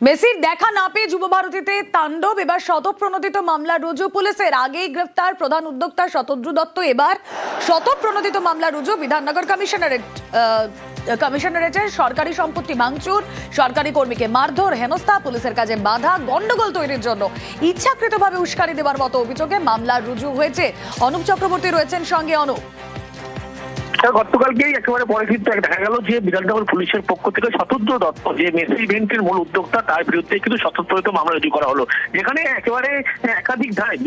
মেসির দেখা না পেয়ে যুবভারতীতে তাণ্ডব, এবার শতপ্রণোদিত মামলা রুজু পুলিশের। আগেই গ্রেফতার প্রধান উদ্যোক্তা শতদ্রু দত্ত, এবার শতপ্রণোদিত মামলা রুজু। বিধাননগর কমিশনারেটের সরকারি সম্পত্তি ভাঙচুর, সরকারি কর্মীকে মারধর, হেনস্থা, পুলিশের কাজে বাধা, গন্ডগোল তৈরির জন্য ইচ্ছাকৃতভাবে উস্কানি দেওয়ার মতো অভিযোগে মামলা রুজু হয়েছে। অনুপ চক্রবর্তী রয়েছেন সঙ্গে। অনুপ, গতকালকেই একেবারে পরে কিন্তু দেখা গেল যে বিধাননগর পুলিশের পক্ষ থেকে শতদ্রু দত্ত, যে মেসি ইভেন্টের মূল উদ্যোক্তা, তার বিরুদ্ধে কিন্তু শতপ্রণোদিত মামলা রুজু করা হলো, যেখানে একেবারে একাধিক ধারায়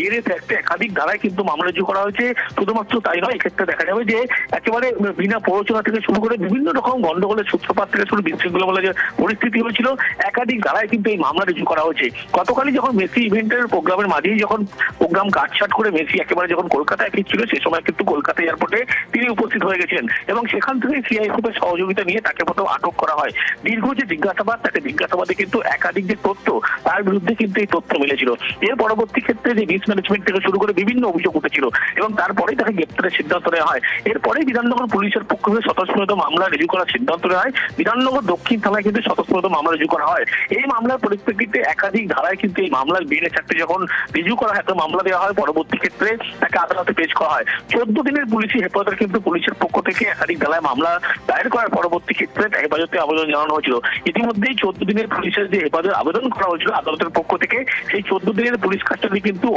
একাধিক ধারায় কিন্তু মামলা রুজু করা হয়েছে। শুধুমাত্র তাই নয়, এক্ষেত্রে দেখা যাবে যে একেবারে বিনা প্ররোচনা থেকে শুরু করে বিভিন্ন রকম গন্ডগোলের সূত্রপাত থেকে শুরু বিশৃঙ্খলা বলে যে পরিস্থিতি হয়েছিল, একাধিক ধারায় কিন্তু এই মামলা রুজু করা হয়েছে। গতকালই যখন মেসি ইভেন্টের প্রোগ্রামের মাঝেই যখন প্রোগ্রাম কাটছাট করে মেসি একেবারে যখন কলকাতায় ফিরছিল, সে সময় কিন্তু কলকাতা এয়ারপোর্টে তিনি উপস্থিত হয়ে গেছেন এবং সেখান থেকে সিআইএসএফ এর সহযোগিতা নিয়ে তাকে প্রথম আটক করা হয়। দীর্ঘ যে জিজ্ঞাসাবাদ, তাকে জিজ্ঞাসাবাদে কিন্তু একাধিক যে তথ্য, তার বিরুদ্ধে কিন্তু এই তথ্য মিলেছিল। এর পরবর্তী ক্ষেত্রে যে মিসম্যানেজমেন্ট থেকে শুরু করে বিভিন্ন অভিযোগ উঠেছিল এবং তারপরেই তাকে গ্রেপ্তারের সিদ্ধান্ত নেওয়া হয়। এরপরেই বিধাননগর পুলিশের পক্ষ থেকে স্বতঃস্ফূর্ত মামলা রুজু করার সিদ্ধান্ত নেওয়া হয়। বিধাননগর দক্ষিণ থানায় কিন্তু স্বতঃস্ফূর্ত মামলা রুজু করা হয়। এই মামলার পরিপ্রেক্ষিতে একাধিক ধারায় কিন্তু এই মামলার বিএনএ চারটি যখন রুজু করা হয়, মামলা দেওয়া হয়, পরবর্তী ক্ষেত্রে তাকে আদালতে পেশ করা হয়। 14 দিনের পুলিশি হেফাজতে কিন্তু পুলিশের পক্ষ থেকে একাধিক ধারায় মামলা দায়ের করার পরবর্তী ক্ষেত্রে হেফাজতে আবেদন জানানো হয়েছিল। ইতিমধ্যেই 14 দিনের পুলিশের যে হেফাজত আবেদন করা হয়েছিল আদালতের পক্ষ থেকে, সেই 14 দিনের পুলিশ কাস্টাডি কিন্তু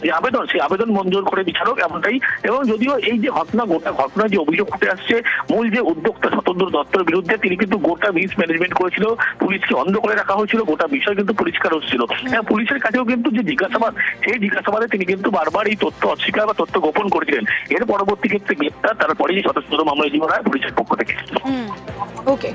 যে আবেদন, সেই আবেদন মঞ্জুর করে বিচারক এমনটাই। এবং যদিও এই যে গোটা ঘটনা যে অভিযোগ উঠে আসছে, মূল যে উদ্যোক্তা শতদ্রু দত্তের বিরুদ্ধে, তিনি কিন্তু গোটা মিসম্যানেজমেন্ট করেছিল, পুলিশকে অন্ধ করে রাখা হয়েছিল, গোটা বিষয় কিন্তু পরিষ্কার হচ্ছিল। হ্যাঁ, পুলিশের কাছেও কিন্তু যে জিজ্ঞাসাবাদ, সেই জিজ্ঞাসাবাদে তিনি কিন্তু বারবার এই তথ্য অস্বীকার বা তথ্য গোপন করেছিলেন। এর পরবর্তী ক্ষেত্রে গ্রেপ্তার, তারপরেই শতদ্রু মামলা রুজু করা হয় পুলিশের পক্ষ থেকে। ওকে।